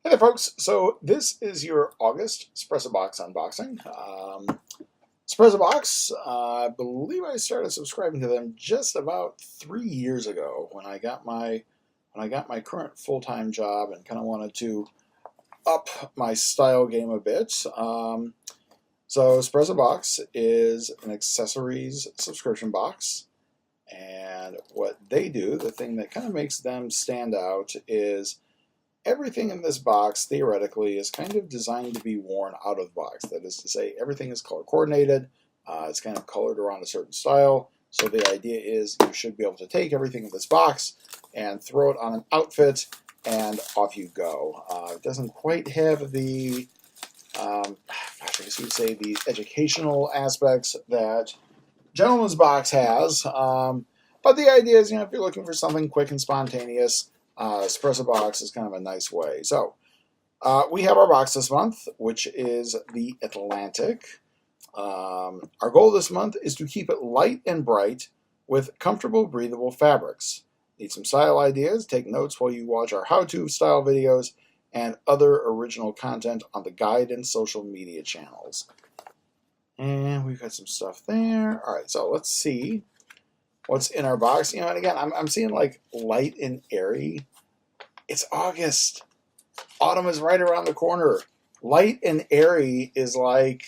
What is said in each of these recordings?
Hey there, folks. So this is your August Sprezzabox unboxing. Sprezzabox, I believe I started subscribing to them just about 3 years ago when I got my current full-time job and kind of wanted to up my style game a bit. So Sprezzabox is an accessories subscription box, and what they do, the thing that kind of makes them stand out, is everything in this box, theoretically, is kind of designed to be worn out of the box. That is to say, everything is color coordinated. It's kind of colored around a certain style. So the idea is you should be able to take everything in this box and throw it on an outfit, and off you go. It doesn't quite have the, I guess you'd say, the educational aspects that Gentleman's Box has. But the idea is, if you're looking for something quick and spontaneous, Sprezzabox is kind of a nice way. So we have our box this month, which is the Atlantic. Our goal this month is to keep it light and bright with comfortable, breathable fabrics. Need some style ideas? Take notes while you watch our how-to style videos and other original content on the guide and social media channels. And we've got some stuff there. All right, so let's see what's in our box. And again, I'm seeing like light and airy. It's August. Autumn is right around the corner. Light and airy is like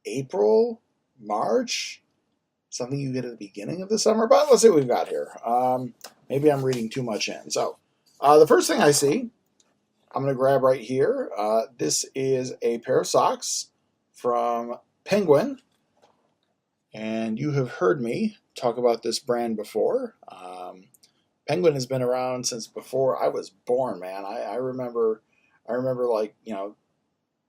April, March, something you get at the beginning of the summer. But let's see what we've got here. Maybe I'm reading too much in. So the first thing I see, I'm going to grab right here. This is a pair of socks from Penguin. And you have heard me talk about this brand before. Penguin has been around since before I was born, man. I remember like,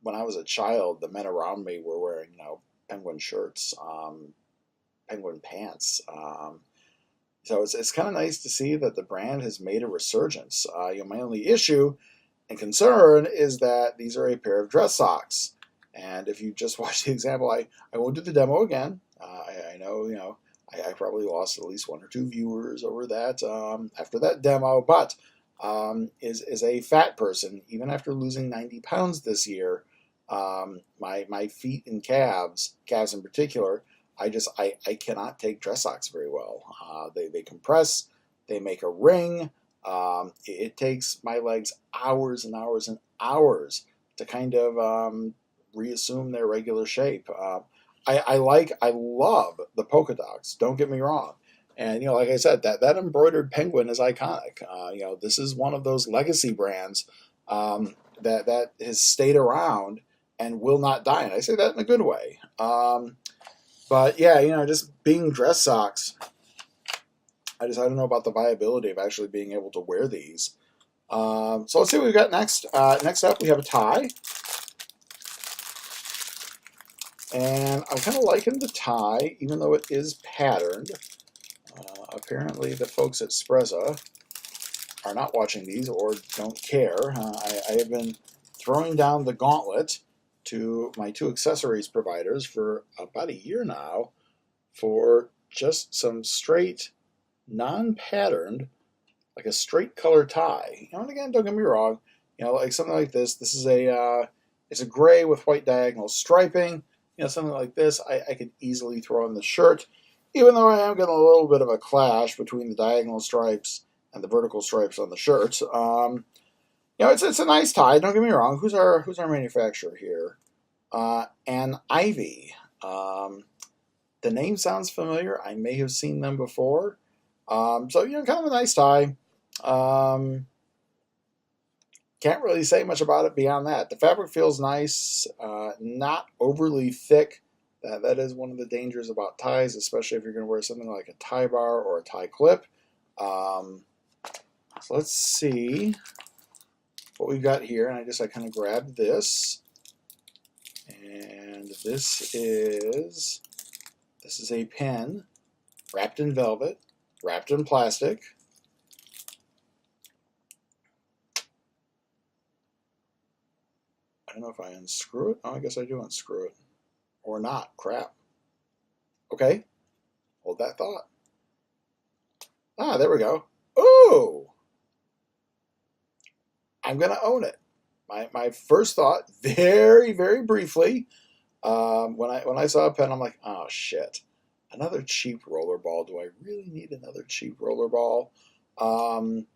when I was a child, the men around me were wearing, Penguin shirts, Penguin pants. So it's kind of nice to see that the brand has made a resurgence. My only issue and concern is that these are a pair of dress socks. And if you just watch the example, I won't do the demo again. I know, I probably lost at least 1 or 2 viewers over that after that demo. But is a fat person, even after losing 90 pounds this year, my feet and calves in particular, I cannot take dress socks very well. They compress, they make a ring. It takes my legs hours and hours and hours to kind of reassume their regular shape. I love the polka dots, don't get me wrong. And, like I said, that embroidered penguin is iconic. This is one of those legacy brands that has stayed around and will not die. And I say that in a good way. But yeah, just being dress socks, I don't know about the viability of actually being able to wear these. So let's see what we've got next. Next up, we have a tie. And I'm kind of liking the tie, even though it is patterned. Apparently, the folks at Sprezza are not watching these or don't care. I have been throwing down the gauntlet to my 2 accessories providers for about a year now for just some straight, non-patterned, like a straight color tie. And again, don't get me wrong, like something like this. This is it's a gray with white diagonal striping. Something like this, I could easily throw on the shirt, even though I am getting a little bit of a clash between the diagonal stripes and the vertical stripes on the shirt. It's a nice tie. Don't get me wrong. Who's our manufacturer here? And Ivy. The name sounds familiar. I may have seen them before. So kind of a nice tie. Can't really say much about it beyond that. The fabric feels nice, not overly thick. That is one of the dangers about ties, especially if you're going to wear something like a tie bar or a tie clip. So let's see what we've got here. And I kind of grabbed this. And this is a pen wrapped in velvet, wrapped in plastic. I don't know if I unscrew it. Oh, I guess I do unscrew it. or not? Crap. Okay, hold that thought. Ah, there we go. Ooh, I'm gonna own it. My first thought, very briefly, when I saw a pen, I'm like, oh shit, another cheap roller ball. Do I really need another cheap roller ball? And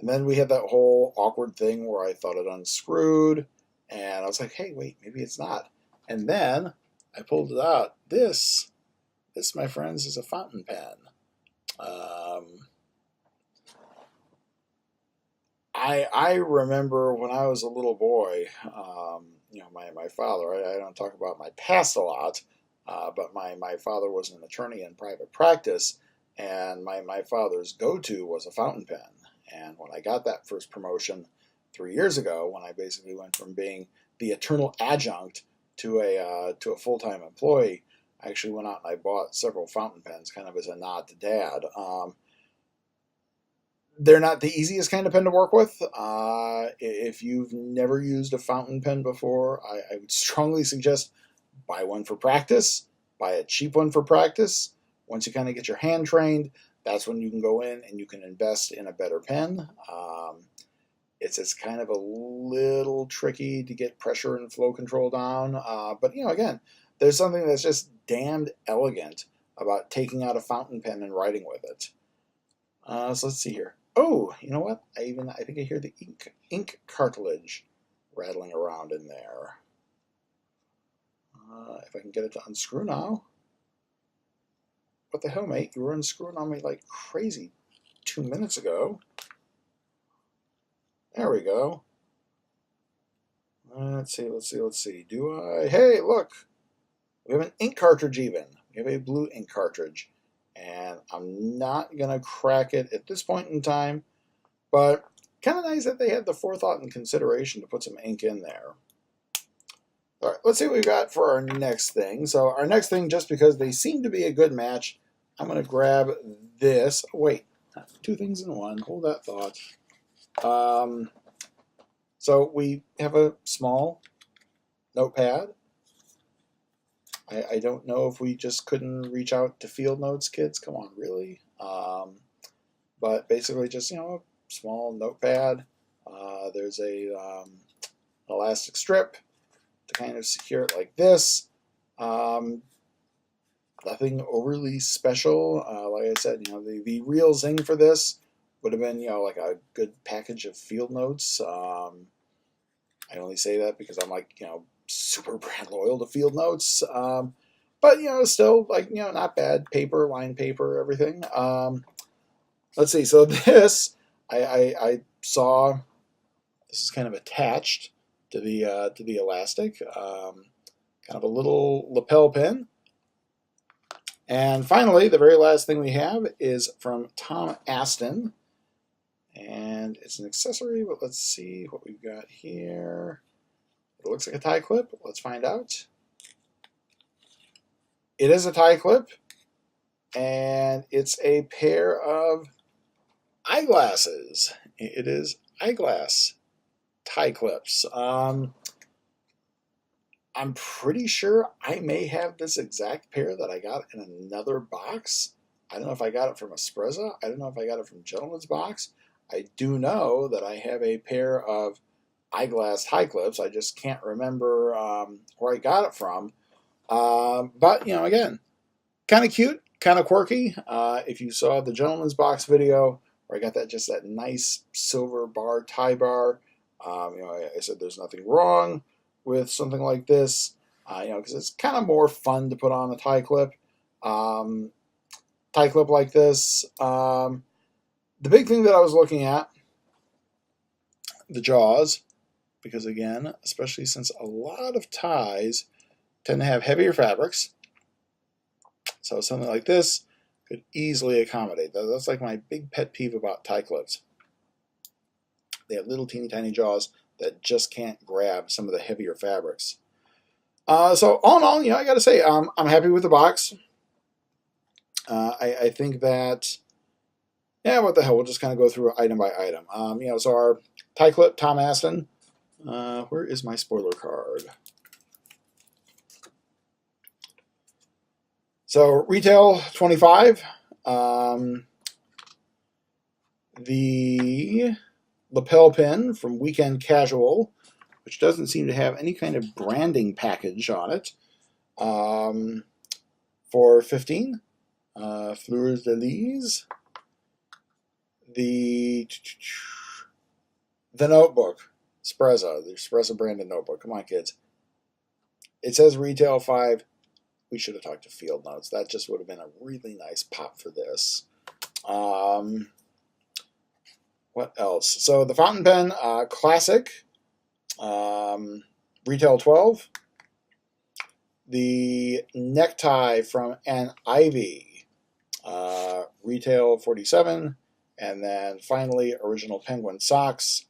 then we had that whole awkward thing where I thought it unscrewed, and I was like, hey, wait, maybe it's not. And then I pulled it out. This, my friends, is a fountain pen. I remember when I was a little boy, my father, I don't talk about my past a lot, but my father was an attorney in private practice, and my father's go-to was a fountain pen. And when I got that first promotion 3 years ago, when I basically went from being the eternal adjunct to a full-time employee, I actually went out and I bought several fountain pens, kind of as a nod to Dad. They're not the easiest kind of pen to work with. If you've never used a fountain pen before, I would strongly suggest buy one for practice, buy a cheap one for practice. Once you kind of get your hand trained, that's when you can go in and you can invest in a better pen. It's kind of a little tricky to get pressure and flow control down. But, again, there's something that's just damned elegant about taking out a fountain pen and writing with it. So let's see here. Oh, you know what? I think I hear the ink cartilage rattling around in there. If I can get it to unscrew now. What the hell, mate? You were unscrewing on me like crazy 2 minutes ago. There we go. Let's see. Do I? Hey, look. We have an ink cartridge even. We have a blue ink cartridge. And I'm not going to crack it at this point in time. But kind of nice that they had the forethought and consideration to put some ink in there. All right, let's see what we've got for our next thing. So our next thing, just because they seem to be a good match, I'm going to grab this. Wait, 2 things in one. Hold that thought. So we have a small notepad. I don't know if we just couldn't reach out to Field Notes, kids. Come on, really? But basically just, a small notepad. There's a elastic strip to kind of secure it like this. Nothing overly special. Like I said, the real zing for this would have been, like a good package of Field Notes. I only say that because I'm like, super brand loyal to Field Notes. But, still, like, not bad. Paper, lined paper, everything. Let's see. So this, I saw, this is kind of attached to the elastic. Kind of a little lapel pin. And finally, the very last thing we have is from Tom Aston. And it's an accessory, but let's see what we've got here. It looks like a tie clip. Let's find out. It is a tie clip, and it's a pair of eyeglasses. It is eyeglass tie clips. I'm pretty sure I may have this exact pair that I got in another box. I don't know if I got it from a Sprezza. I don't know if I got it from Gentleman's Box. I do know that I have a pair of eyeglass tie clips. I just can't remember where I got it from. But, again, kind of cute, kind of quirky. If you saw the Gentleman's Box video where I got that nice silver bar, tie bar, I said there's nothing wrong with something like this, because it's kind of more fun to put on a tie clip. Tie clip like this. The big thing that I was looking at, the jaws, because again, especially since a lot of ties tend to have heavier fabrics, so something like this could easily accommodate. That's like my big pet peeve about tie clips. They have little teeny tiny jaws that just can't grab some of the heavier fabrics. So all in all, I got to say, I'm happy with the box. I think that, what the hell, we'll just kind of go through item by item. So our tie clip, Tom Aston. Where is my spoiler card? So retail 25. The lapel pin from Weekend Casual, which doesn't seem to have any kind of branding package on it, for 15. Fleurs de Lis. The notebook, Sprezza, the Sprezza branded notebook. Come on, kids. It says retail 5. We should have talked to Field Notes. That just would have been a really nice pop for this. What else? So the fountain pen, classic, retail 12. The necktie from An Ivy, retail 47. And then finally, original Penguin socks,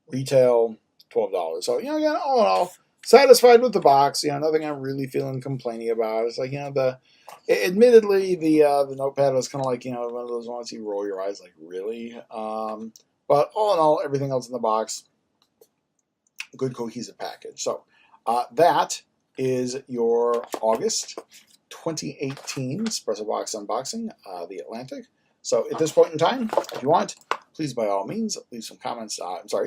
retail $12. So, again, all in all, satisfied with the box. Nothing I'm really feeling complaining about. It's like, admittedly, the notepad was kind of like, one of those ones you roll your eyes like, really? But all in all, everything else in the box, good cohesive package. So that is your August 2018 Sprezzabox unboxing, the Atlantic. So at this point in time, if you want, please by all means leave some comments.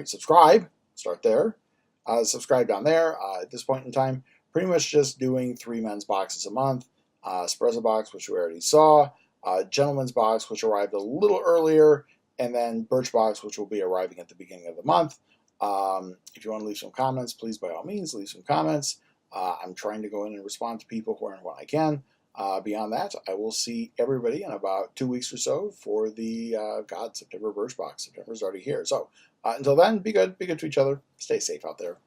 Subscribe. Start there. Subscribe down there. At this point in time, pretty much just doing 3 men's boxes a month. Sprezzabox, which we already saw. Gentleman's box, which arrived a little earlier. And then Birchbox, which will be arriving at the beginning of the month. If you want to leave some comments, please by all means leave some comments. I'm trying to go in and respond to people where and when I can. Beyond that, I will see everybody in about 2 weeks or so for the September Birchbox. September's already here. So until then, be good to each other. Stay safe out there.